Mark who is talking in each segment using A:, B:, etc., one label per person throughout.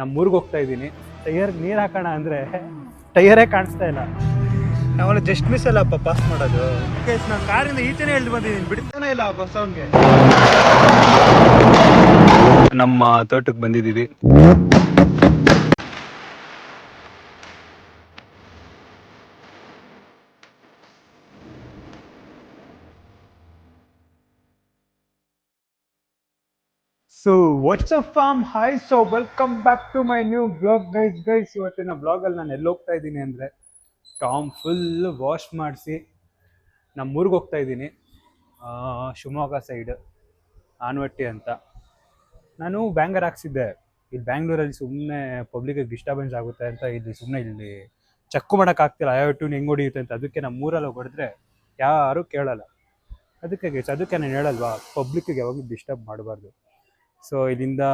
A: ನಮ್ಮೂರಿಗೆ ಹೋಗ್ತಾ ಇದ್ದೀನಿ. ಟೈಯರ್ ನೀರು ಹಾಕೋಣ ಅಂದರೆ ಟೈಯರೇ ಕಾಣಿಸ್ತಾ ಇಲ್ಲ. ನಾವೆಲ್ಲ ಜಸ್ಟ್ ಮಿಸ್ ಅಲ್ಲಪ್ಪ ಪಾಸ್ ಮಾಡೋದು. ನಾನು ಕಾರಿಂದ ಈಚೆನೇ ಎಳ್ದು ಬಂದಿದ್ದೀನಿ, ಬಿಡ್ತಾನೆ ಇಲ್ಲ ಆ ಬಸ್ ಅವನಿಗೆ. ನಮ್ಮ ತೋಟಕ್ಕೆ ಬಂದಿದ್ದೀವಿ. So what's up farm, hi, so welcome back to my new blog guys. ಇವತ್ತಿನ ಬ್ಲಾಗಲ್ಲಿ ನಾನು ಎಲ್ಲಿ ಹೋಗ್ತಾ ಇದ್ದೀನಿ ಅಂದರೆ ಟಾಮ್ ಫುಲ್ ವಾಶ್ ಮಾಡಿಸಿ ನಮ್ಮೂರಿಗೆ ಹೋಗ್ತಾ ಇದ್ದೀನಿ. ಶಿವಮೊಗ್ಗ ಸೈಡ್ ಆನವಟ್ಟಿ ಅಂತ. ನಾನು ಬ್ಯಾಂಗರ್ ಹಾಕ್ಸಿದ್ದೆ. ಇಲ್ಲಿ ಬ್ಯಾಂಗ್ಳೂರಲ್ಲಿ ಸುಮ್ಮನೆ ಪಬ್ಲಿಕ್ಗೆ ಡಿಸ್ಟರ್ಬೆನ್ಸ್ ಆಗುತ್ತೆ ಅಂತ ಇಲ್ಲಿ ಚೆಕ್ ಮಾಡೋಕ್ಕಾಗ್ತಿಲ್ಲ ಯಾವ ಟ್ಯೂನ್ ಹೆಂಗೆ ಹೊಡಿಯುತ್ತೆ ಅಂತ. ಅದಕ್ಕೆ ನಮ್ಮೂರಲ್ಲಿ ಹೊಡೆದ್ರೆ ಯಾರೂ ಕೇಳಲ್ಲ. ಅದಕ್ಕೆ ನಾನು ಹೇಳಲ್ವಾ, ಪಬ್ಲಿಕ್ಕಿಗೆ ಯಾವಾಗಲೂ ಡಿಸ್ಟರ್ಬ್ ಮಾಡಬಾರ್ದು. ಸೊ ಇಲ್ಲಿಂದ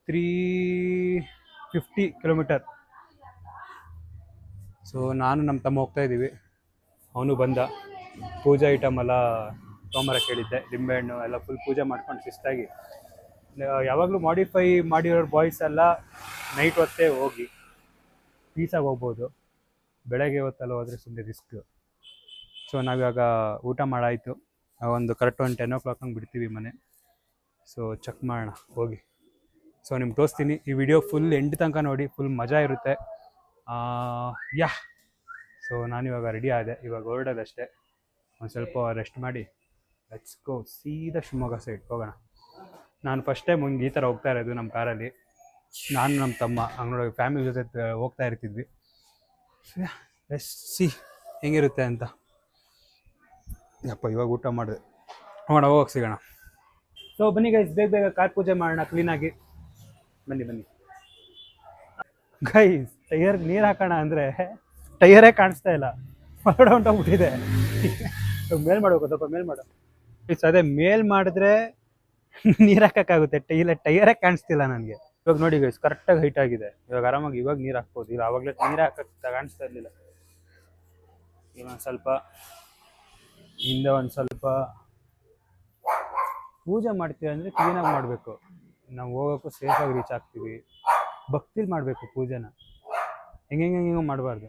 A: 350 ಕಿಲೋಮೀಟರ್. ಸೊ ನಾನು ನಮ್ಮ ತಮ್ಮ ಹೋಗ್ತಾ ಇದ್ದೀವಿ. ಅವನು ಬಂದ. ಪೂಜಾ ಐಟಮ್ ಎಲ್ಲ ತೊಗೊಂಬರ ಕೇಳಿದ್ದೆ, ಲಿಂಬೆಹಣ್ಣು ಎಲ್ಲ ಫುಲ್ ಪೂಜೆ ಮಾಡ್ಕೊಂಡು ಶಿಸ್ತಾಗಿ. ಯಾವಾಗಲೂ ಮಾಡಿಫೈ ಮಾಡಿರೋ ಬಾಯ್ಸ್ ಎಲ್ಲ ನೈಟ್ ಹೊತ್ತೇ ಹೋಗಿ ಪೀಸಾಗಿ ಹೋಗ್ಬೋದು. ಬೆಳಗ್ಗೆ ಹೊತ್ತೆಲ್ಲ ಹೋದರೆ ಸುಮ್ಮನೆ ರಿಸ್ಕ್. ಸೊ ನಾವಿವಾಗ ಊಟ ಮಾಡಾಯಿತು. ಒಂದು ಕರೆಕ್ಟ್ 10 o'clock ಹಂಗೆ ಬಿಡ್ತೀವಿ ಮನೆ. ಸೊ ಚೆಕ್ ಮಾಡೋಣ ಹೋಗಿ. ಸೊ ನಿಮ್ಗೆ ತೋರಿಸ್ತೀನಿ. ಈ ವಿಡಿಯೋ ಫುಲ್ ಎಂಡ್ ತನಕ ನೋಡಿ, ಫುಲ್ ಮಜಾ ಇರುತ್ತೆ. ಯಾ ಸೊ ನಾನಿವಾಗ ರೆಡಿ ಆದೆ, ಇವಾಗ ಹೊರಡೋದಷ್ಟೇ. ಒಂದು ಸ್ವಲ್ಪ ರೆಸ್ಟ್ ಮಾಡಿ ಲೆಟ್ಸ್ ಗೋ ಸೀದಾ ಶಿವಮೊಗ್ಗ ಸೈಡ್ ಹೋಗೋಣ. ನಾನು ಫಸ್ಟ್ ಟೈಮ್ ಮುಂದೆ ಈ ಥರ ಹೋಗ್ತಾ ಇರೋದು ನಮ್ಮ ಕಾರಲ್ಲಿ. ನಾನು ನಮ್ಮ ತಮ್ಮ ಹಂಗೆ ನೋಡಿ ಫ್ಯಾಮಿಲಿ ಜೊತೆ ಹೋಗ್ತಾ ಇರ್ತಿದ್ವಿ. ಲೆಟ್ಸ್ ಸಿ ಹೆಂಗಿರುತ್ತೆ ಅಂತ. ಯಪ್ಪ ಇವಾಗ ಊಟ ಮಾಡಿದೆ, ಹೋಗಿ ಸಿಗೋಣ. ಸೊ ಬನ್ನಿ ಗೈಸ್, ಬೇಗ ಕಾರ್ ಪೂಜೆ ಮಾಡೋಣ ಕ್ಲೀನಾಗಿ. ಬನ್ನಿ ಗೈಸ್. ಟೈಯರ್ ನೀರು ಹಾಕೋಣ ಅಂದರೆ ಟೈಯರೇ ಕಾಣಿಸ್ತಾ ಇಲ್ಲ, ಹೊರಗಡೆ ಹೊಂಟೋಗ್ಬಿಟ್ಟಿದೆ. ಮೇಲ್ ಮಾಡಬೇಕು, ಸ್ವಲ್ಪ ಮೇಲ್ ಮಾಡು. ಅದೇ ಮೇಲ್ ಮಾಡಿದ್ರೆ ನೀರು ಹಾಕೋಕ್ಕಾಗುತ್ತೆ. ಟೈಯರೇ ಕಾಣಿಸ್ತಿಲ್ಲ ನನಗೆ. ಇವಾಗ ನೋಡಿ ಗೈಸ್, ಕರೆಕ್ಟಾಗಿ ಹೈಟ್ ಆಗಿದೆ. ಇವಾಗ ನೀರು ಹಾಕ್ಬೋದು. ಇಲ್ಲ ಆವಾಗಲೇ ನೀರು ಹಾಕಕ್ಕೆ ಕಾಣಿಸ್ತಾ ಇರಲಿಲ್ಲ. ಇನ್ನೊಂದು ಸ್ವಲ್ಪ ಹಿಂದೆ ಒಂದು ಸ್ವಲ್ಪ ಪೂಜೆ ಮಾಡ್ತೀವಿ ಅಂದರೆ ಕ್ಲೀನಾಗಿ ಮಾಡಬೇಕು. ನಾವು ಹೋಗೋಕ್ಕೂ ಸೇಫಾಗಿ ರೀಚ್ ಆಗ್ತೀವಿ. ಭಕ್ತಿಲಿ ಮಾಡಬೇಕು ಪೂಜೆನ, ಹೆಂಗೆ ಮಾಡಬಾರ್ದು.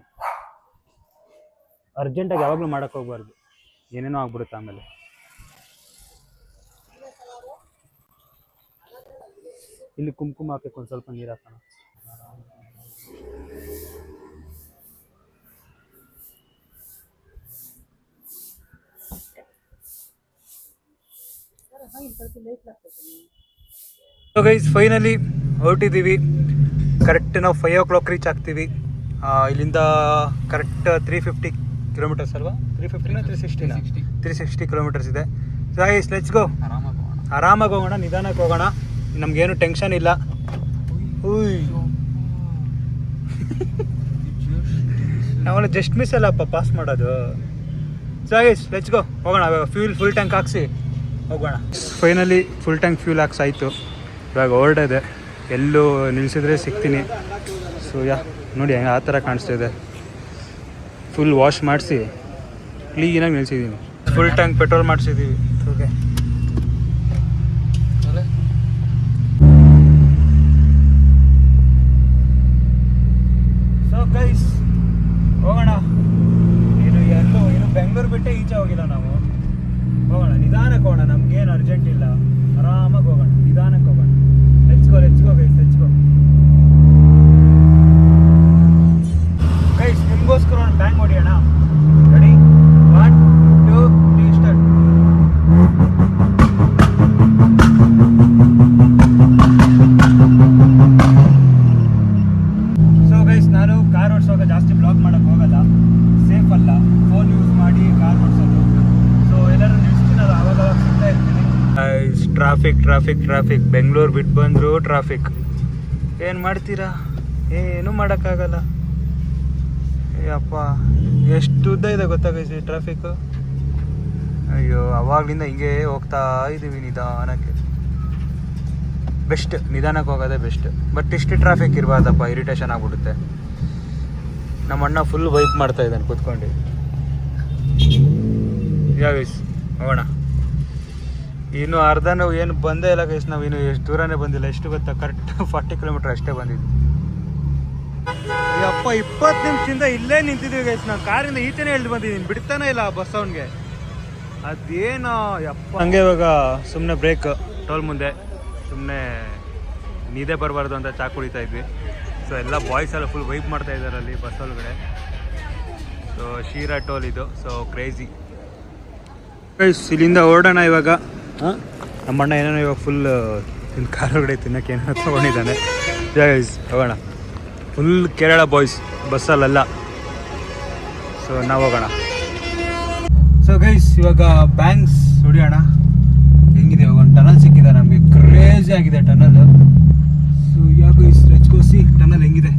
A: ಅರ್ಜೆಂಟಾಗಿ ಯಾವಾಗಲೂ ಮಾಡೋಕ್ಕೆ ಹೋಗ್ಬಾರ್ದು, ಏನೇನೋ ಆಗ್ಬಿಡುತ್ತೆ ಆಮೇಲೆ. ಇಲ್ಲಿ ಕುಂಕುಮ ಹಾಕಕ್ಕೆ ಒಂದು ಸ್ವಲ್ಪ ನೀರು ಹಾಕೋಣ. ಸೊ ಗೈಸ್ ಫೈನಲಿ ಹೊರಟಿದ್ದೀವಿ. ಕರೆಕ್ಟ್ ನಾವು 5 o'clock ರೀಚ್ ಆಗ್ತೀವಿ. ಇಲ್ಲಿಂದ ಕರೆಕ್ಟ್ 350 ಕಿಲೋಮೀಟರ್ಸ್ ಅಲ್ವಾ? 350 360 ಕಿಲೋಮೀಟರ್ಸ್ ಇದೆ. So guys let's go. ಆರಾಮಾಗಿ ಹೋಗೋಣ, ನಿಧಾನಕ್ಕೆ ಹೋಗೋಣ, ನಮಗೇನು ಟೆನ್ಷನ್ ಇಲ್ಲ. ನಾವೆಲ್ಲ ಜಸ್ಟ್ ಮಿಸ್ ಅಲ್ಲಪ್ಪ ಪಾಸ್ ಮಾಡೋದು. ಸೊ ಗೈಸ್ ಲೆಟ್ಸ್ ಗೋ, ಹೋಗೋಣ. ಫುಲ್ ಟ್ಯಾಂಕ್ ಹಾಕ್ಸಿ ಹೋಗೋಣ. ಫೈನಲಿ ಫುಲ್ ಟ್ಯಾಂಕ್ ಫ್ಯೂಲ್ ಹಾಕ್ಸಾಯಿತು. ಇವಾಗ ಹೊರಟಿದೆ. ಎಲ್ಲೂ ನಿಲ್ಲಿಸಿದ್ರೆ ಸಿಗ್ತೀನಿ. ಸೊ ನೋಡಿ ಹೆಂಗೆ ಆ ಥರ ಕಾಣಿಸ್ತಾ ಇದೆ. ಫುಲ್ ವಾಶ್ ಮಾಡಿಸಿ ಕ್ಲೀನಾಗಿ ನಿಲ್ಲಿಸಿದ್ದೀನಿ. ಫುಲ್ ಟ್ಯಾಂಕ್ ಪೆಟ್ರೋಲ್ ಮಾಡಿಸಿದ್ದೀವಿ. ಓಕೆ ಸೊ ಗೈಸ್ ಹೋಗೋಣ. ಇನ್ನು ಬೆಂಗಳೂರು ಬಿಟ್ಟೆ ಈಚೆ ಹೋಗಿಲ್ಲ ನಾವು. ಹೋಗೋಣ, ನಿಧಾನಕ್ಕೆ ಹೋಗೋಣ, ನಮ್ಗೇನು ಅರ್ಜೆಂಟ್ ಇಲ್ಲ. ಆರಾಮಾಗಿ ಹೋಗೋಣ, ನಿಧಾನಕ್ಕೆ ಹೋಗೋಣ. Let's go guys, let's go. Guys ನಿಮಗೋಸ್ಕರ ಒಂದು ಬ್ಯಾಂಗ್ ಹೊಡಿಯೋಣ. ರೆಡಿ? 1 2 3 ಸ್ಟಾರ್ಟ್. ಸೊ ಗೈಸ್ ನಾನು ಕಾರ್ ಓಡಿಸುವಾಗ ಜಾಸ್ತಿ ಬ್ಲಾಗ್ ಮಾಡೋಕ್ಕೆ ಹೋಗಲ್ಲ, ಸೇಫ್ ಅಲ್ಲ ಫೋನ್ ಯೂಸ್ ಮಾಡಿ ಕಾರ್ ಓಡಿಸೋದು. ಸೊ ಎಲ್ಲರೂ ನಿಲ್ಲಿಸ್ತೀನಿ, ಅದು ಆವಾಗ ಸಿಗ್ತಾ ಇರ್ತೀನಿ. ಟ್ರಾಫಿಕ್ ಬೆಂಗಳೂರು ಬಿಟ್ಟು ಬಂದರೂ ಟ್ರಾಫಿಕ್. ಏನು ಮಾಡ್ತೀರಾ, ಏನೂ ಮಾಡೋಕ್ಕಾಗಲ್ಲ. ಅಯ್ಯಪ್ಪ ಎಷ್ಟು ಉದ್ದ ಇದೆ ಗೊತ್ತಾಗೈತಿ ಟ್ರಾಫಿಕ್ಕು. ಅಯ್ಯೋ ಅವಾಗಲಿಂದ ಹಿಂಗೆ ಹೋಗ್ತಾ ಇದ್ದೀವಿ ನಿಧಾನಕ್ಕೆ. ಬೆಸ್ಟ್ ನಿಧಾನಕ್ಕೆ ಹೋಗೋದೇ ಬೆಸ್ಟ್. ಬಟ್ ಇಷ್ಟು ಟ್ರಾಫಿಕ್ ಇರಬಾರ್ದಪ್ಪ, ಇರಿಟೇಷನ್ ಆಗ್ಬಿಡುತ್ತೆ. ನಮ್ಮ ಅಣ್ಣ ಫುಲ್ ವೈಪ್ ಮಾಡ್ತಾ ಇದ್ದಾನೆ ಕೂತ್ಕೊಂಡು. ಹೋಗೋಣ ಇನ್ನು ಅರ್ಧ ನಾವು ಏನು ಬಂದೇ ಇಲ್ಲ ಗೈಸ್. ನಾವು ಇನ್ನು ಎಷ್ಟು ದೂರನೇ ಬಂದಿಲ್ಲ. ಎಷ್ಟು ಗೊತ್ತಾ, ಕರೆಕ್ಟ್ 40 ಕಿಲೋಮೀಟರ್ ಅಷ್ಟೇ ಬಂದಿದ್ವಿ. ಅಪ್ಪ 20 ನಿಮಿಷದಿಂದ ಇಲ್ಲೇ ನಿಂತಿದ್ದೀವಿ ಗೈಸ್. ನಾನು ಕಾರಿಂದ ಈಚೆನೇ ಎಳ್ದು ಬಂದಿದ್ದೀನಿ, ಬಿಡ್ತಾನೆ ಇಲ್ಲ ಬಸ್ ಅವನಿಗೆ. ಅದೇನೋ ಯಪ್ಪ. ಹಂಗೆ ಇವಾಗ ಸುಮ್ಮನೆ ಬ್ರೇಕ್ ಟೋಲ್ ಮುಂದೆ ಸುಮ್ಮನೆ ನಿದ್ದೆ ಬರಬಾರ್ದು ಅಂತ ಚಾ ಕುಡಿತಾ ಇದ್ವಿ. ಸೊ ಎಲ್ಲ ಬಾಯ್ಸ್ ಎಲ್ಲ ಫುಲ್ ವೈಪ್ ಮಾಡ್ತಾ ಇದ್ದಾರೆ ಅಲ್ಲಿ ಬಸ್ ಒಳಗಡೆ. ಸೊ ಶೀರಾ ಟೋಲ್ ಇದು. ಸೊ ಕ್ರೇಜಿ ಇಲ್ಲಿಂದ ಹೊರಡೋಣ ಇವಾಗ. ನಮ್ಮಣ್ಣ ಏನೇನೋ ಇವಾಗ ಫುಲ್ ಕಾರ್ ಒಳಗಡೆ ತಿನ್ನಕ್ಕೆ ಏನೋ ತೊಗೊಂಡಿದ್ದಾನೆ. ಗೈಸ್ ಹೋಗೋಣ. ಫುಲ್ ಕೇರಳ ಬಾಯ್ಸ್ ಬಸ್ಸಲ್ಲೆಲ್ಲ. ಸೊ ನಾವು ಹೋಗೋಣ. ಸೊ ಗೈಸ್ ಇವಾಗ ಬ್ಯಾಂಕ್ಸ್ ಹೊಡಿಯೋಣ. ಹೆಂಗಿದೆ ಇವಾಗ ಒಂದು ಟನಲ್ ಸಿಕ್ಕಿದೆ ನಮಗೆ. ಕ್ರೇಜಿ ಆಗಿದೆ ಟನಲ್. ಸೊ ಯಾಕೋ ಈ ಸ್ಟ್ರೆಚ್ಗೋಸಿ ಟನಲ್ ಹೆಂಗಿದೆ.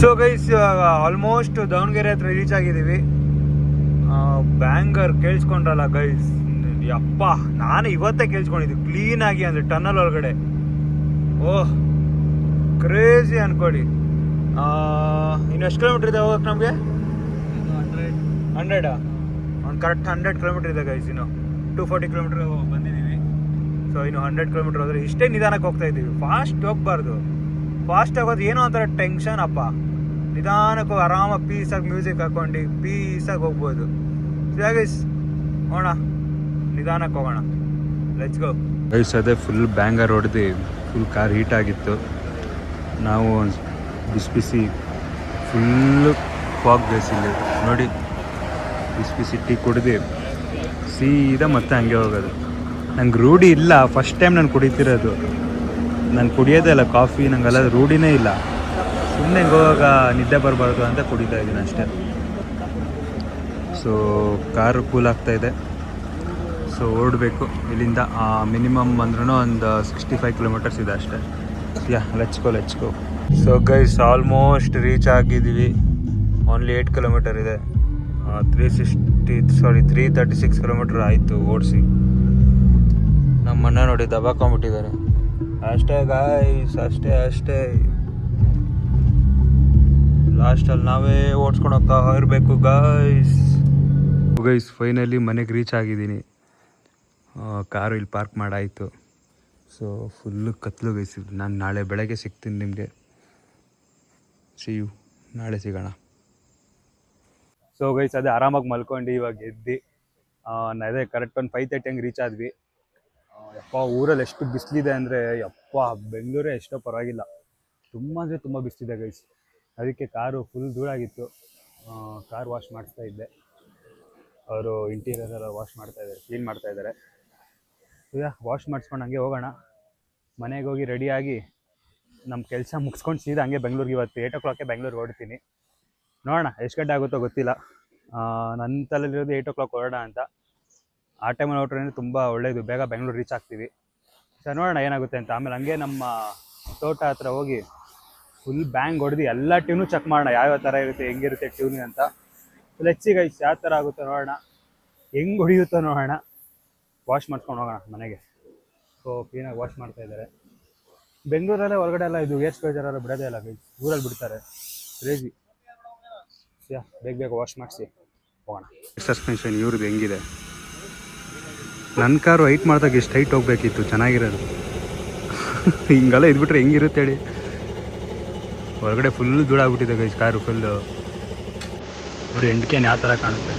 A: ಸೊ ಗೈಸ್ ಇವಾಗ ಆಲ್ಮೋಸ್ಟ್ ದಾವಣಗೆರೆ ಹತ್ರ ರೀಚ್ ಆಗಿದ್ದೀವಿ. ಬ್ಯಾಂಗರ್ ಕೇಳಿಸ್ಕೊಂಡ್ರಲ್ಲ ಗೈಸ್, ಯಪ್ಪ ನಾನು ಇವತ್ತೇ ಕೇಳಿಸ್ಕೊಂಡಿದ್ದೆ ಕ್ಲೀನಾಗಿ. ಅಂದರೆ ಟನಲ್ ಒಳಗಡೆ ಓಹ್ ಕ್ರೇಜಿ ಅನ್ಕೊಳ್ಳಿ. ಇನ್ನು ಎಷ್ಟು ಕಿಲೋಮೀಟ್ರ್ ಇದೆ ಹೋಗಕ್ಕೆ ನಮಗೆ? 100 ಒಂದು ಕರೆಕ್ಟ್ 100 ಕಿಲೋಮೀಟ್ರ್ ಇದೆ ಗೈಸ್. ಇನ್ನು 240 ಕಿಲೋಮೀಟ್ರ್ ಬಂದಿದ್ದೀವಿ. ಸೊ ಇನ್ನು 100 ಕಿಲೋಮೀಟ್ರ್ ಹೋದ್ರೆ ಇಷ್ಟೇ ನಿಧಾನಕ್ಕೆ ಹೋಗ್ತಾ ಇದ್ದೀವಿ. ಫಾಸ್ಟ್ ಹೋಗ್ಬಾರ್ದು. ಫಾಸ್ಟ್ ಆಗೋದು ಏನೋ ಒಂಥರ ಟೆನ್ಷನ್ ಅಪ್ಪ. ನಿಧಾನಕ್ಕೆ ಹೋಗಿ ಆರಾಮಾಗಿ ಪೀಸಾಗಿ ಮ್ಯೂಸಿಕ್ ಹಾಕೊಂಡು ಪೀಸಾಗಿ ಹೋಗ್ಬೋದು. ಗೈಸ್ ಹೋಗೋಣ, ನಿಧಾನಕ್ಕೆ ಹೋಗೋಣ. Let's go guys. ಅದೇ ಫುಲ್ ಬ್ಯಾಂಗರ್ ಹೊಡೆದು ಫುಲ್ ಕಾರ್ ಹೀಟ್ ಆಗಿತ್ತು. ನಾವು ಬಿಸಿ ಬಿಸಿ ಫುಲ್ಲು ಫಾಗ್ ಗೈಸ್. ಇಲ್ಲಿ ನೋಡಿ ಬಿಸಿ ಬಿಸಿ ಟೀ ಕುಡಿದು ಸೀದಾ ಮತ್ತೆ ಹಂಗೆ ಹೋಗೋದು. ನಂಗೆ ರೂಢಿ ಇಲ್ಲ, ಫಸ್ಟ್ ಟೈಮ್ ನಾನು ಕುಡಿತಿರೋದು. ನಾನು ಕುಡಿಯೋದೇ ಇಲ್ಲ ಕಾಫಿ, ನಂಗೆಲ್ಲ ರೂಢಿನೇ ಇಲ್ಲ. ಸುಮ್ಮನೆ ಹೋಗುವಾಗ ನಿದ್ದೆ ಬರಬಾರ್ದು ಅಂತ ಕುಡಿತಾ ಇದ್ದೀನಿ ಅಷ್ಟೇ. ಸೊ ಕಾರು ಕೂಲ್ ಆಗ್ತಾಯಿದೆ. ಸೊ ಓಡಬೇಕು ಇಲ್ಲಿಂದ. ಮಿನಿಮಮ್ ಅಂದ್ರೂ ಒಂದು 65 ಕಿಲೋಮೀಟರ್ಸ್ ಇದೆ ಅಷ್ಟೇ. Yeah let's go. So guys almost reach ಆಗಿದ್ದೀವಿ. ಓನ್ಲಿ 8 ಕಿಲೋಮೀಟರ್ ಇದೆ. 336 ಕಿಲೋಮೀಟರ್ ಆಯಿತು ಓಡಿಸಿ. ನಮ್ಮ ಅಣ್ಣ ನೋಡಿ ದಬಾಕೊಂಬಿಟ್ಟಿದ್ದಾರೆ. ಅಷ್ಟೇ ಗಾಯ್ಸ್, ಅಷ್ಟೇ. ಲಾಸ್ಟಲ್ಲಿ ನಾವೇ ಓಡಿಸ್ಕೊಂಡು ಹೋಗ್ತಾ ಇರಬೇಕು ಗೈಸ್. ಫೈನಲಿ ಮನೆಗೆ ರೀಚ್ ಆಗಿದ್ದೀನಿ. ಕಾರು ಇಲ್ಲಿ ಪಾರ್ಕ್ ಮಾಡಾಯಿತು. ಸೊ ಫುಲ್ಲು ಕತ್ಲು ಗೈಸ್. ನಾನು ನಾಳೆ ಬೆಳಗ್ಗೆ ಸಿಗ್ತೀನಿ ನಿಮಗೆ. ನಾಳೆ ಸಿಗೋಣ. ಸೊ ಗೈಸ್ ಅದೇ ಆರಾಮಾಗಿ ಮಲ್ಕೊಂಡು ಇವಾಗ ಎದ್ದು ಅದೇ ಕರೆಕ್ಟ್ ಒಂದು 5:30 ಹಂಗೆ ರೀಚ್ ಆದ್ವಿ. ಯಪ್ಪ ಊರಲ್ಲಿ ಎಷ್ಟು ಬಿಸಿಲಿದೆ ಅಂದರೆ ಯಪ್ಪ, ಬೆಂಗಳೂರೇ ಎಷ್ಟೋ ಪರವಾಗಿಲ್ಲ, ತುಂಬ ಅಂದರೆ ತುಂಬ ಬಿಸಿಲಿದೆ ಗೈಸ್. ಅದಕ್ಕೆ ಕಾರು ಫುಲ್ ಧೂಳಾಗಿತ್ತು. ಕಾರ್ ವಾಶ್ ಮಾಡಿಸ್ತಾ ಇದ್ದೆ. ಅವರು ಇಂಟೀರಿಯರ್ ಎಲ್ಲ ವಾಶ್ ಮಾಡ್ತಾಯಿದ್ದಾರೆ, ಕ್ಲೀನ್ ಮಾಡ್ತಾಯಿದ್ದಾರೆ. ವಾಶ್ ಮಾಡಿಸ್ಕೊಂಡು ಹಂಗೆ ಹೋಗೋಣ. ಮನೆಗೆ ಹೋಗಿ ರೆಡಿಯಾಗಿ ನಮ್ಮ ಕೆಲಸ ಮುಗಿಸ್ಕೊಂಡು ಸೀದಾ ಹಂಗೆ ಬೆಂಗಳೂರಿಗೆ ಇವತ್ತು 8 o'clock ಬೆಂಗಳೂರಿಗೆ ಹೊರಡ್ತೀನಿ. ನೋಡೋಣ ಎಷ್ಟು ಗಂಟೆ ಆಗುತ್ತೋ ಗೊತ್ತಿಲ್ಲ. ನನ್ನ ತಲೆಯಲ್ಲಿರೋದು 8 o'clock ಹೊರಡೋಣ ಅಂತ. ಆ ಟೈಮಲ್ಲಿ ಹೊರಟ್ರೆ ತುಂಬ ಒಳ್ಳೆಯದು, ಬೇಗ ಬೆಂಗಳೂರು ರೀಚ್ ಆಗ್ತೀವಿ. ಸರ್ ನೋಡೋಣ ಏನಾಗುತ್ತೆ ಅಂತ. ಆಮೇಲೆ ಹಂಗೆ ನಮ್ಮ ತೋಟ ಹತ್ರ ಹೋಗಿ ಫುಲ್ ಬ್ಯಾಂಗ್ ಹೊಡೆದು ಎಲ್ಲ ಟ್ಯೂನು ಚೆಕ್ ಮಾಡೋಣ, ಯಾವ್ಯಾವ ಥರ ಇರುತ್ತೆ, ಹೆಂಗಿರುತ್ತೆ ಟ್ಯೂನಿಂಗ್ ಅಂತ. ಲೆಚ್ಚಿ ಗೈಸ್ ಯಾವ ಥರ ಆಗುತ್ತೋ ನೋಡೋಣ, ಹೆಂಗೆ ಹೊಡಿಯುತ್ತೋ ನೋಡೋಣ. ವಾಶ್ ಮಾಡ್ಕೊಂಡು ಹೋಗೋಣ ಮನೆಗೆ. ಸೊ ಕ್ಲೀನಾಗಿ ವಾಶ್ ಮಾಡ್ತಾಯಿದ್ದಾರೆ. ಬೆಂಗಳೂರಲ್ಲೇ ಹೊರಗಡೆ ಎಲ್ಲ ಇದು ಏರ್ ಸ್ಪೇಜರೆಲ್ಲ ಬಿಡೋದೇ ಇಲ್ಲ ಗೈಸ್, ಊರಲ್ಲಿ ಬಿಡ್ತಾರೆ. ಕ್ರೇಜಿ. ಬೇಗ ವಾಶ್ ಮಾಡಿಸಿ ಹೋಗೋಣ. ಸಸ್ಪೆನ್ಷನ್ ಇವ್ರದ್ದು ಹೆಂಗಿದೆ. ನನ್ನ ಕಾರು ಹೈಟ್ ಮಾಡಿದಾಗ ಎಷ್ಟು ಹೈಟ್ ಹೋಗ್ಬೇಕಿತ್ತು, ಚೆನ್ನಾಗಿರೋದು. ಹಿಂಗೆಲ್ಲ ಇದ್ಬಿಟ್ರೆ ಹೆಂಗಿರುತ್ತೆ ಹೇಳಿ. ಹೊರಗಡೆ ಫುಲ್ ಧೂಳಾಗ್ಬಿಟ್ಟಿದೆ ಗೈಸ್ ಕಾರು ಫುಲ್ಲು. ನೋಡಿ ಎಂಡ್ಕೇನು ಯಾವ ಥರ ಕಾಣುತ್ತೆ.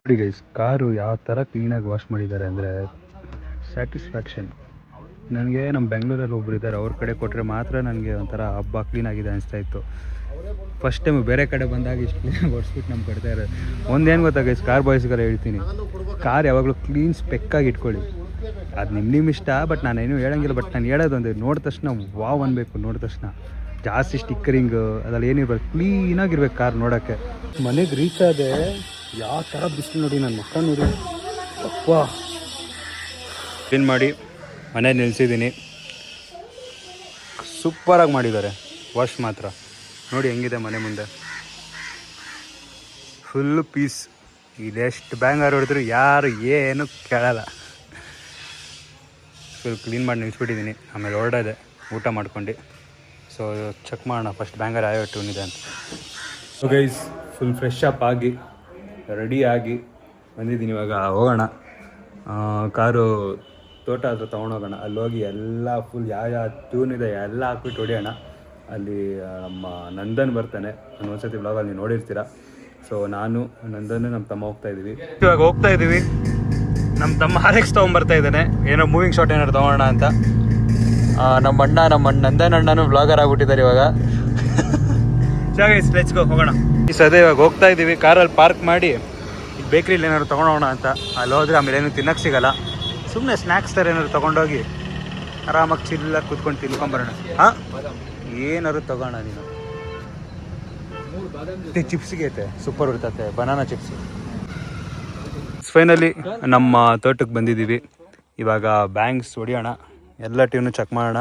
A: ನೋಡಿ ಗೈಸ್ ಕಾರು ಯಾವ ಥರ ಕ್ಲೀನಾಗಿ ವಾಶ್ ಮಾಡಿದ್ದಾರೆ ಅಂದರೆ ಸ್ಯಾಟಿಸ್ಫ್ಯಾಕ್ಷನ್. ನನಗೆ ನಮ್ಮ ಬೆಂಗಳೂರಲ್ಲಿ ಒಬ್ರು ಇದ್ದಾರೆ, ಅವ್ರ ಕಡೆ ಕೊಟ್ಟರೆ ಮಾತ್ರ ನನಗೆ ಒಂಥರ ಹಬ್ಬ ಕ್ಲೀನಾಗಿದೆ ಅನಿಸ್ತಾ ಇತ್ತು. ಫಸ್ಟ್ ಟೈಮ್ ಬೇರೆ ಕಡೆ ಬಂದಾಗ ಇಷ್ಟು ಕ್ಲೀನಾಗಿ ಓಡಿಸ್ಬಿಟ್ಟು ನಮ್ಗೆ ಕೊಡ್ತಾ ಇರೋದು. ಒಂದೇನು ಗೊತ್ತಾ ಗೈಸ್, ಕಾರ್ ಬಾಯ್ಸ್ಗೆಲ್ಲ ಹೇಳ್ತೀನಿ, ಕಾರ್ ಯಾವಾಗಲೂ ಕ್ಲೀನ್ ಸ್ಪೆಕ್ಕಾಗಿ ಇಟ್ಕೊಳ್ಳಿ. ಅದು ನಿಮ್ಮ ಇಷ್ಟ, ಬಟ್ ನಾನೇನು ಹೇಳೋಂಗಿಲ್ಲ. ಬಟ್ ನಾನು ಹೇಳೋದು ಒಂದು ನೋಡಿದ ತಕ್ಷಣ ವಾವ್ ಅನ್ಬೇಕು. ನೋಡಿದ ತಕ್ಷಣ ಜಾಸ್ತಿ ಸ್ಟಿಕ್ಕರಿಂಗ್ ಅದೆಲ್ಲ ಏನಿರ್ಬೇಕು, ಕ್ಲೀನಾಗಿರ್ಬೇಕು ಕಾರ್ ನೋಡೋಕ್ಕೆ. ಮನೆಗೆ ರೀಚ್ ಆದೆ, ಯಾವ ಥರ ಬಿಸಿಲು ನೋಡಿ, ನನ್ನ ಮಕ್ಕ ನೋಡಿ ಅಪ್ಪ. ಕ್ಲೀನ್ ಮಾಡಿ ಮನೆ ನಿಲ್ಸಿದ್ದೀನಿ. ಸೂಪರಾಗಿ ಮಾಡಿದ್ದಾರೆ. ವಾಶ್ ಮಾತ್ರ ನೋಡಿ ಹೆಂಗಿದೆ ಮನೆ ಮುಂದೆ, ಫುಲ್ಲು ಪೀಸ್. ಇದೆಷ್ಟು ಬ್ಯಾಂಗಾರು ಹೊಡೆದ್ರು ಯಾರು ಏನು ಕೇಳಲ್ಲ. ಫುಲ್ ಕ್ಲೀನ್ ಮಾಡಿ ನಿಲ್ಲಿಸ್ಬಿಟ್ಟಿದ್ದೀನಿ. ಆಮೇಲೆ ಹೊರಡೋದೆ ಊಟ ಮಾಡ್ಕೊಂಡು. ಸೊ ಚೆಕ್ ಮಾಡೋಣ ಫಸ್ಟ್ ಬ್ಯಾಂಗಾರ್ ಯಾವ ಟ್ಯೂನ್ ಅಂತ. So guys, full fresh up ಆಗಿ ರೆಡಿಯಾಗಿ ಬಂದಿದ್ದೀನಿ. ಇವಾಗ ಹೋಗೋಣ, ಕಾರು ತೋಟ ಹತ್ರ ತೊಗೊಂಡೋಗೋಣ. ಅಲ್ಲಿ ಹೋಗಿ ಎಲ್ಲ ಫುಲ್ ಯಾವ ಟ್ಯೂನ್ ಇದೆ ಎಲ್ಲ ಹಾಕ್ಬಿಟ್ಟು ಹೊಡಿಯೋಣ. ಅಲ್ಲಿ ನಮ್ಮ ನಂದನ್ ಬರ್ತಾನೆ, ನಾನು ಒಂದ್ಸತಿ ವ್ಲಾಗಲ್ಲಿ ನೀವು ನೋಡಿರ್ತೀರ. ಸೊ ನಾನು ನಂದನ್ ನಮ್ಮ ತಮ್ಮ ಹೋಗ್ತಾ ಇದ್ದೀವಿ. ನಮ್ಮ ತಮ್ಮ RX ತೊಗೊಂಬರ್ತಾ ಇದ್ದಾನೆ, ಏನೋ ಮೂವಿಂಗ್ ಶಾಟ್ ಏನಾದ್ರು ತೊಗೊಳ್ಳೋಣ ಅಂತ. ನಮ್ಮ ನಂದನ್ ಅಣ್ಣನೂ ವ್ಲಾಗರ್ ಆಗ್ಬಿಟ್ಟಿದ್ದಾರೆ ಇವಾಗ. ಲೆಟ್ಸ್ ಗೋ, ಹೋಗೋಣ. ಈ ಸದ್ಯ ಇವಾಗ ಹೋಗ್ತಾ ಇದ್ದೀವಿ. ಕಾರಲ್ಲಿ ಪಾರ್ಕ್ ಮಾಡಿ ಬೇಕ್ರಿಲಿ ಏನಾದ್ರು ತೊಗೊಂಡೋಗೋಣ ಅಂತ. ಅಲ್ಲಿ ಹೋದ್ರೆ ಆಮೇಲೆ ಏನು ತಿನ್ನಕ್ಕೆ ಸಿಗಲ್ಲ. ಸುಮ್ಮನೆ ಸ್ನ್ಯಾಕ್ಸ್ ಥರ ಏನಾದ್ರು ತೊಗೊಂಡೋಗಿ ಆರಾಮಾಗಿ ಚಿಲ್ಲಾಗಿ ಕೂತ್ಕೊಂಡು ತಿನ್ಕೊಂಬರೋಣ. ಹಾಂ, ಏನಾದ್ರು ತಗೋಣ ನೀನು. ಚಿಪ್ಸ್ಗೆ ಐತೆ, ಸೂಪರ್ ಇರ್ತತೆ ಬನಾನಾ ಚಿಪ್ಸ್. ಫೈನಲಿ ನಮ್ಮ ತೋಟಕ್ಕೆ ಬಂದಿದ್ದೀವಿ. ಇವಾಗ ಬ್ಯಾಂಗ್ಸ್ ಹೊಡಿಯೋಣ, ಎಲ್ಲ ಟ್ಯೂನು ಚೆಕ್ ಮಾಡೋಣ.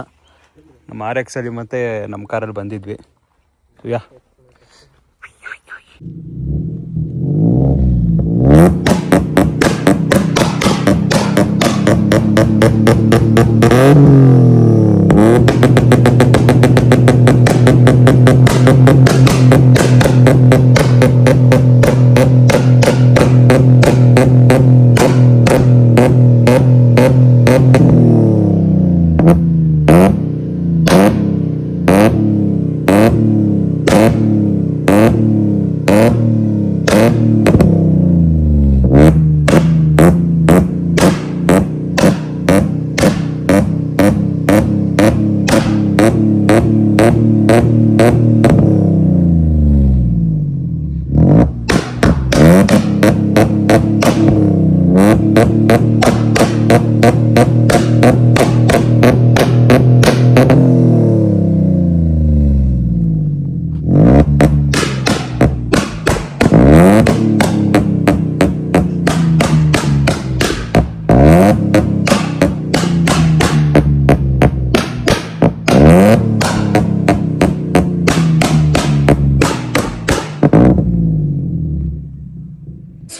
A: ನಮ್ಮ RX ಅಲ್ಲಿ ಮತ್ತು ನಮ್ಮ ಕಾರಲ್ಲಿ ಬಂದಿದ್ವಿ. ಯಾ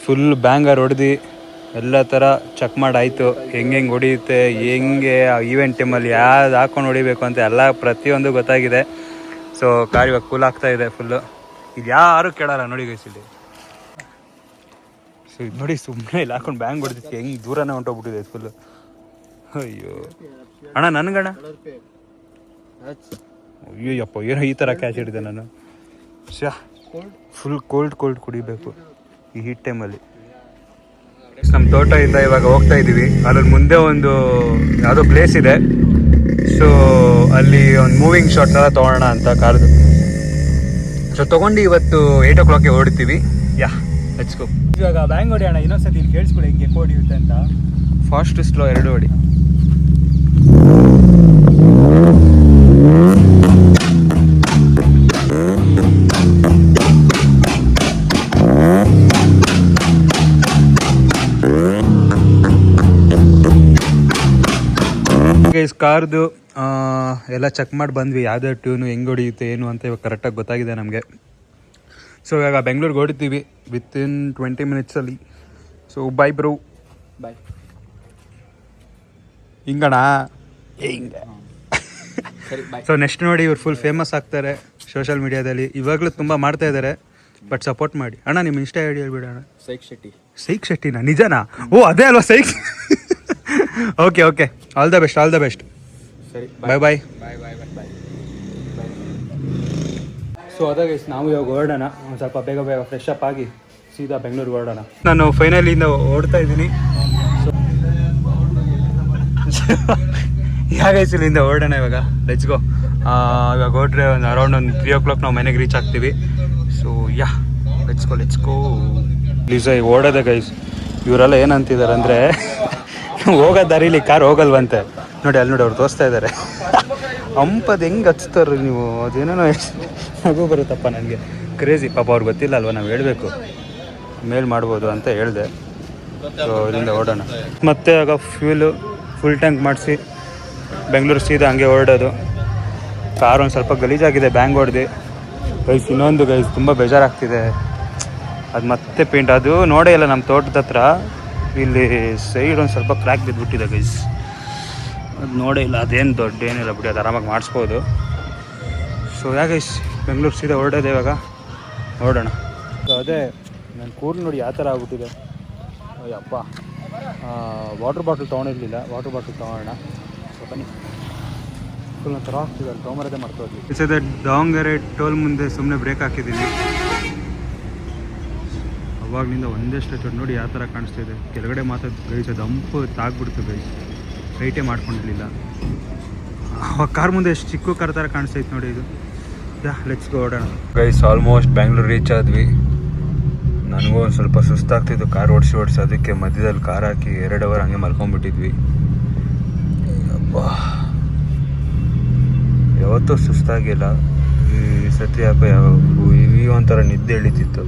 A: ಫುಲ್ ಬ್ಯಾಂಗರ್ ಹೊಡೆದು ಎಲ್ಲ ಥರ ಚೆಕ್ ಮಾಡಾಯಿತು. ಹೆಂಗೆ ಹೊಡಿಯುತ್ತೆ, ಹೆಂಗೆ ಈವೆಂಟ್ ಟೈಮಲ್ಲಿ ಯಾವ್ದು ಹಾಕೊಂಡು ಹೊಡಿಬೇಕು ಅಂತ ಎಲ್ಲ ಪ್ರತಿಯೊಂದು ಗೊತ್ತಾಗಿದೆ. ಸೊ ಕಾರ್ ಇವಾಗ ಕೂಲ್ ಆಗ್ತಾ ಇದೆ ಫುಲ್ಲು. ಇದು ಯಾರು ಕೇಳಲ್ಲ ನೋಡಿ ಗೈಸ್ ಇಲ್ಲಿ. ಸೊ ಇದು ನೋಡಿ, ಸುಮ್ಮನೆ ಇಲ್ಲಿ ಹಾಕೊಂಡು ಬ್ಯಾಂಗ್ ಹೊಡೆದಿತ್ತು, ಹೆಂಗೆ ದೂರನೇ ಹೊಂಟೋಗ್ಬಿಟ್ಟಿದೆ ಫುಲ್ಲು. ಅಯ್ಯೋ ಅಣ್ಣ, ನನಗಣ್ಣ ಅಯ್ಯೋಯಪ್ಪ, ಏನೋ ಈ ಥರ ಕ್ಯಾಚ್ ಹಿಡಿದೆ ನಾನು. ಫುಲ್ ಕೋಲ್ಡ್ ಕುಡಿಬೇಕು ಈ ಹೀಟ್ ಟೈಮಲ್ಲಿ. ನಮ್ಮ ತೋಟದಿಂದ ಇವಾಗ ಹೋಗ್ತಾ ಇದ್ದೀವಿ. ಅದ್ರಲ್ಲಿ ಮುಂದೆ ಒಂದು ಯಾವುದೋ ಪ್ಲೇಸ್ ಇದೆ. ಸೊ ಅಲ್ಲಿ ಒಂದು ಮೂವಿಂಗ್ ಶಾಟ್ ಎಲ್ಲ ತೊಗೊಳ್ಳೋಣ ಅಂತ ಕಾರ್ದು. ಸೊ ತೊಗೊಂಡು ಇವತ್ತು 8 o'clockಗೆ ಹೊಡಿತೀವಿ. Yeah let's go. ಇವಾಗ ಬ್ಯಾಂಗ್ ಹೊಡಿಯೋಣ. ಇನ್ನೊಂದ್ಸತಿ ಇಲ್ಲಿ ಕೇಳಿಸ್ಕೊಳ್ಳಿ ಹೆಂಗೆ ಎಕೋ ಹೊಡಿಯುತ್ತೆ ಅಂತ. ಫಾಸ್ಟ್ ಸ್ಲೋ ಎರಡು ಹೊಡಿ. ಕಾರ್ದು ಎಲ್ಲ ಚೆಕ್ ಮಾಡಿ ಬಂದ್ವಿ, ಯಾವುದೇ ಟ್ಯೂನು ಹೆಂಗೆ ಹೊಡಿಯುತ್ತೆ ಏನು ಅಂತ ಇವಾಗ ಕರೆಕ್ಟಾಗಿ ಗೊತ್ತಾಗಿದೆ ನಮಗೆ. ಸೊ ಇವಾಗ ಬೆಂಗಳೂರಿಗೆ ಹೊಡಿತೀವಿ ವಿತಿನ್ 20 minutesಲ್ಲಿ. ಸೊ ಬಾಯ್ ಬ್ರೋ, ಬಾಯ್. ಹಿಂಗಣ ಹಿಂಗೆ. ಸೊ ನೆಕ್ಸ್ಟ್ ನೋಡಿ ಇವ್ರು ಫುಲ್ ಫೇಮಸ್ ಆಗ್ತಾರೆ ಸೋಷಿಯಲ್ ಮೀಡಿಯಾದಲ್ಲಿ. ಇವಾಗಲೂ ತುಂಬ ಮಾಡ್ತಾ ಇದ್ದಾರೆ, ಬಟ್ ಸಪೋರ್ಟ್ ಮಾಡಿ ಅಣ್ಣ. ನಿಮ್ಮ ಇನ್ಸ್ಟಾ ಐಡಿ ಹೇಳ್ಬಿಡೋಣ. ಸೈಕ್ ಶೆಟ್ಟಿನಾ? ನಿಜನಾ? ಓ ಅದೇ ಅಲ್ವಾ ಸೈಕ್. Okay all the best. ಸರಿ, ಬಾಯ್. ಸೊ ಅದಾಗ ನಾವು ಇವಾಗ ಹೊರಡೋಣ. ಒಂದು ಸ್ವಲ್ಪ ಬೇಗ ಫ್ರೆಶ್ ಅಪ್ ಆಗಿ ಸೀದಾ ಬೆಂಗಳೂರಿಗೆ ಹೊರಡೋಣ. ನಾನು ಫೈನಲಿಂದ ಓಡ್ತಾ ಇದ್ದೀನಿ. ಸೊ ಯಾಗೈಸಿಲಿಂದ ಹೊರಡೋಣ ಇವಾಗ. Let's go. ಇವಾಗ ಹೊರಟ್ರೆ ಒಂದು ಅರೌಂಡ್ ಒಂದು 3 o'clock ನಾವು ಮನೆಗೆ ರೀಚ್ ಆಗ್ತೀವಿ. So yeah let's go. Please ಈಗ ಓಡೋದೆ ಗೈಸ್. ಇವರೆಲ್ಲ ಏನಂತಿದ್ದಾರೆ ಅಂದರೆ ಹೋಗೋ ದಾರಿಲಿ ಕಾರ್ ಹೋಗಲ್ವಂತೆ. ನೋಡಿ ಅಲ್ಲಿ ನೋಡಿ ಅವ್ರು ತೋರಿಸ್ತಾ ಇದ್ದಾರೆ. ಅಂಪದು ಹೆಂಗೆ ಹಚ್ತಾರ್ರಿ ನೀವು, ಅದೇನೋ ನಗು ಬರುತ್ತಪ್ಪ ನನಗೆ. ಕ್ರೇಜಿ ಪಾಪ ಅವ್ರಿಗೆ ಗೊತ್ತಿಲ್ಲ ಅಲ್ವ, ನಾವು ಹೇಳಬೇಕು ಮೇಲ್ ಮಾಡ್ಬೋದು ಅಂತ ಹೇಳಿದೆ. ಸೊ ಇಲ್ಲಿಂದ ಓಡೋಣ. ಮತ್ತೆ ಆಗ ಫ್ಯೂಲು ಫುಲ್ ಟ್ಯಾಂಕ್ ಮಾಡಿಸಿ ಬೆಂಗಳೂರು ಸೀದಾ ಹಂಗೆ ಹೊರಡೋದು. ಕಾರು ಒಂದು ಸ್ವಲ್ಪ ಗಲೀಜಾಗಿದೆ ಬ್ಯಾಂಗ್ ಹೊಡೆದು ಗೈಸ್. ಇನ್ನೊಂದು ಗೈಸ್ ತುಂಬ ಬೇಜಾರಾಗ್ತಿದೆ, ಅದು ಮತ್ತೆ ಪೇಂಟ್ ಅದು ನೋಡೇ ಇಲ್ಲ. ನಮ್ಮ ತೋಟದ ಹತ್ರ ಇಲ್ಲಿ ಸೈಡ್ ಒಂದು ಸ್ವಲ್ಪ ಕ್ರ್ಯಾಕ್ ಬಿದ್ದುಬಿಟ್ಟಿದೆ ಗೈಸ್, ಅದು ನೋಡೇ ಇಲ್ಲ. ಅದೇನು ದೊಡ್ಡ ಏನಿಲ್ಲ ಬಿಡಿ, ಅದು ಆರಾಮಾಗಿ ಮಾಡಿಸ್ಬೋದು. ಸೊ ಗೈಸ್ ಬೆಂಗಳೂರು ಸೀದಾ ಹೊರಡೋದೆ ಇವಾಗ, ಹೊರಡೋಣ. ಸೊ ಅದೇ ನನ್ನ ಕೂರ್ಲು ನೋಡಿ ಯಾವ ಥರ ಆಗ್ಬಿಟ್ಟಿದೆ. ಅಯ್ಯಪ್ಪ, ವಾಟರ್ ಬಾಟ್ಲ್ ತೊಗೊಂಡಿರಲಿಲ್ಲ, ವಾಟರ್ ಬಾಟ್ಲ್ ತೊಗೊಳ್ಳೋಣ. ಸೊ ಬನ್ನಿ. ಫುಲ್ ಒಂಥರ ಆಗ್ತಿದೆ, ಅಲ್ಲಿ ತೊಗೊಂಬರೋದೇ ಮಾಡ್ಕೋದ್ವಿ. ಸದ ದಾವಣಗೆರೆ ಟೋಲ್ ಮುಂದೆ ಸುಮ್ಮನೆ ಬ್ರೇಕ್ ಹಾಕಿದ್ದೀನಿ. ಅವಾಗಲಿಂದ ಒಂದೇ ಸ್ಟ್ರೆಚ್ ನೋಡಿ ಯಾವ ಥರ ಕಾಣಿಸ್ತಿದೆ. ಕೆಳಗಡೆ ಮಾತ್ರ ಗೈಸ್ ಅದು ಅಂಪು ತಾಗ್ಬಿಡ್ತು ಗೈಸ್, ರೈಟೇ ಮಾಡ್ಕೊಂಡಿರಲಿಲ್ಲ. ಅವಾಗ ಕಾರ್ ಮುಂದೆ ಎಷ್ಟು ಚಿಕ್ಕ ಕಾರ್ ಥರ ಕಾಣಿಸ್ತೈತೆ ನೋಡಿ ಇದು. ಲೆಟ್ಸ್ ಗೋ ಓಡೋಣ ಗೈಸ್. ಆಲ್ಮೋಸ್ಟ್ ಬ್ಯಾಂಗ್ಳೂರು ರೀಚ್ ಆದ್ವಿ. ನನಗೂ ಒಂದು ಸ್ವಲ್ಪ ಸುಸ್ತಾಗ್ತಿದ್ದು ಕಾರ್ ಓಡಿಸಿ ಅದಕ್ಕೆ ಮಧ್ಯದಲ್ಲಿ ಕಾರ್ ಹಾಕಿ 2 ಅವರ್ ಹಂಗೆ ಮಲ್ಕೊಂಡ್ಬಿಟ್ಟಿದ್ವಿ. ಯಾವತ್ತೂ ಸುಸ್ತಾಗಿಲ್ಲ, ಈ ಸತಿ ಯಾಕೋ ಈ ಒಂಥರ ನಿದ್ದೆ ಎಳಿತಿತ್ತು.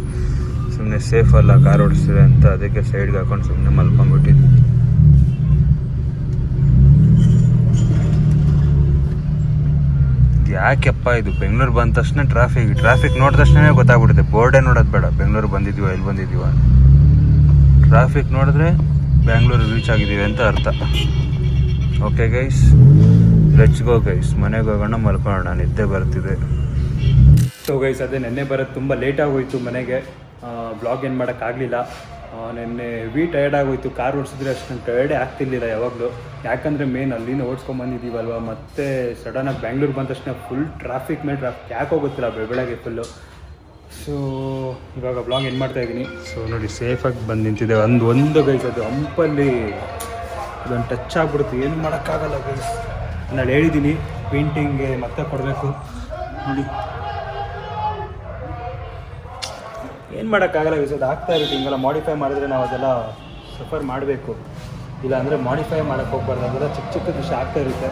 A: ಸುಮ್ಮನೆ ಸೇಫ್ ಅಲ್ಲ ಕಾರ್ ಓಡಿಸಿದ್ರೆ ಅಂತ ಅದಕ್ಕೆ ಸೈಡ್ಗೆ ಹಾಕೊಂಡು ಸುಮ್ಮನೆ ಮಲ್ಕೊಂಡ್ಬಿಟ್ಟಿದ್ವಿ. ಯಾಕೆಪ್ಪ ಇದು ಬೆಂಗಳೂರು ಬಂದ ತಕ್ಷಣ ಟ್ರಾಫಿಕ್ ನೋಡಿದ ತಕ್ಷಣ ಗೊತ್ತಾಗ್ಬಿಡುತ್ತೆ. ಬೋರ್ಡೇ ನೋಡೋದು ಬೇಡ, ಬೆಂಗಳೂರು ಬಂದಿದ್ದೀವ ಎಲ್ಲಿ ಬಂದಿದ್ದೀವ. ಟ್ರಾಫಿಕ್ ನೋಡಿದ್ರೆ ಬ್ಯಾಂಗ್ಳೂರು ರೀಚ್ ಆಗಿದ್ದೀವಿ ಅಂತ ಅರ್ಥ. Okay guys, let's go guys. ಮನೆಗೆ ಹೋಗೋಣ, ಮಲ್ಕೊಳ್ಳೋಣ, ನಿದ್ದೆ ಬರ್ತಿದೆ. ಸೊ ಗೈಸ್ ಅದೇ ನೆನ್ನೆ ಬರೋದು ತುಂಬ ಲೇಟಾಗೋಯ್ತು ಮನೆಗೆ. ಬ್ಲಾಗ್ ಏನು ಮಾಡೋಕ್ಕಾಗಲಿಲ್ಲ. ನೆನ್ನೆ ಹೆವಿ ಟಯರ್ಡ್ ಆಗೋಯ್ತು. ಕಾರ್ ಓಡಿಸಿದ್ರೆ ಅಷ್ಟೊಂದು ಟಯರ್ಡೇ ಆಗ್ತಿರ್ಲಿಲ್ಲ ಯಾವಾಗಲೂ. ಯಾಕಂದರೆ ಮೇನ್ ಅಲ್ಲಿಂದ ಓಡಿಸ್ಕೊಂಬಂದಿದ್ದೀವಲ್ವ. ಮತ್ತು ಸಡನ್ನಾಗಿ ಬ್ಯಾಂಗ್ಳೂರು ಬಂದ ತಕ್ಷಣ ಫುಲ್ ಟ್ರಾಫಿಕ್ ಮೇಲೆ ಯಾಕೋ ಗೊತ್ತಿಲ್ಲ ಬೆಳಗ್ಗೆ ಫುಲ್ಲು. ಸೊ ಇವಾಗ ಬ್ಲಾಗ್ ಏನು ಮಾಡ್ತಾಯಿದ್ದೀನಿ. ಸೊ ನೋಡಿ ಸೇಫಾಗಿ ಬಂದು ನಿಂತಿದೆ. ಒಂದು ಗೈಸ್ ಅದು ಹಂಪಲ್ಲಿ ಅದೊಂದು ಟಚ್ ಆಗ್ಬಿಡುತ್ತೆ, ಏನು ಮಾಡೋಕ್ಕಾಗಲ್ಲ ಗೈಸ್. ನಾನು ಹೇಳಿದ್ದೀನಿ ಪೇಂಟಿಂಗ್ಗೆ ಮತ್ತೆ ಕೊಡಬೇಕು ನೋಡಿ, ಏನು ಮಾಡೋಕ್ಕಾಗಲ್ಲ ಗೈಸ್. ಅದು ಆಗ್ತಾ ಇರುತ್ತೆ ಹಿಂಗೆಲ್ಲ. ಮಾಡಿಫೈ ಮಾಡಿದ್ರೆ ನಾವು ಅದೆಲ್ಲ ಸಫರ್ ಮಾಡಬೇಕು, ಇಲ್ಲ ಅಂದರೆ ಮಾಡಿಫೈ ಮಾಡೋಕ್ಕೆ ಹೋಗ್ಬಾರ್ದು. ಅದೆಲ್ಲ ಚಿಕ್ಕ ವಿಷಯ ಆಗ್ತಾ ಇರುತ್ತೆ.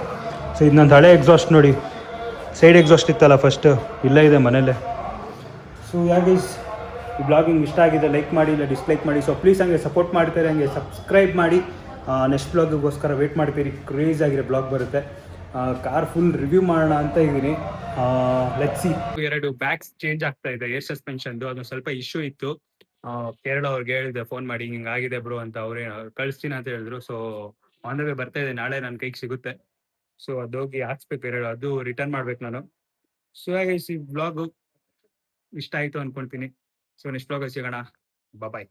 A: ಸೊ ಇದು ನಂದು ಹಳೆ ಎಕ್ಸಾಸ್ಟ್ ನೋಡಿ, ಸೈಡ್ ಎಕ್ಸಾಸ್ಟ್ ಇತ್ತಲ್ಲ ಫಸ್ಟು, ಇಲ್ಲೇ ಇದೆ ಮನೇಲೆ. ಸೊ ಗೈಸ್ ಈ ಬ್ಲಾಗಿಂಗ್ ಇಷ್ಟ ಆಗಿದೆ ಲೈಕ್ ಮಾಡಿ, ಇಲ್ಲ ಡಿಸ್ಲೈಕ್ ಮಾಡಿ. ಸೊ ಪ್ಲೀಸ್ ಹಂಗೆ ಸಪೋರ್ಟ್ ಮಾಡ್ತಾರೆ, ಹಂಗೆ ಸಬ್ಸ್ಕ್ರೈಬ್ ಮಾಡಿ. ನೆಕ್ಸ್ಟ್ ಬ್ಲಾಗಿಗೋಸ್ಕರ ವೆಯ್ಟ್ ಮಾಡ್ತೀರಿ. ಕ್ರೇಜ್ ಆಗಿರೋ ಬ್ಲಾಗ್ ಬರುತ್ತೆ. ಕಾರ್ ಫುಲ್ ರಿವ್ಯೂ ಮಾಡೋಣ ಅಂತ ಇದ್ದೀನಿ. Let's see. 2 ಬ್ಯಾಗ್ಸ್ ಚೇಂಜ್ ಆಗ್ತಾ ಇದೆ, ಏರ್ ಸಸ್ಪೆನ್ಷನ್ದು. ಅದೊಂದು ಸ್ವಲ್ಪ ಇಶ್ಯೂ ಇತ್ತು. ಕೇರಳ ಅವ್ರಿಗೆ ಹೇಳಿದೆ ಫೋನ್ ಮಾಡಿ, ಹಿಂಗೆ ಆಗಿದೆ ಬ್ರೋ ಅಂತ. ಅವರೇ ಕಳಿಸ್ತೀನಿ ಅಂತ ಹೇಳಿದ್ರು. ಸೊ ಆನ್ ದ ವೇ ಬರ್ತಾ ಇದೆ, ನಾಳೆ ನನ್ನ ಕೈಗೆ ಸಿಗುತ್ತೆ. ಸೊ ಅದೋಗಿ ಹಾಕ್ಸ್ಬೇಕು 2, ಅದು ರಿಟರ್ನ್ ಮಾಡ್ಬೇಕು ನಾನು. ಸೊ ಹಾಗೆ ಈ ಬ್ಲಾಗು ಇಷ್ಟ ಆಯಿತು ಅಂದ್ಕೊಳ್ತೀನಿ. ಸೊ ನೆಕ್ಸ್ಟ್ ಬ್ಲಾಗಲ್ಲಿ ಸಿಗೋಣ. ಬಾಯ್.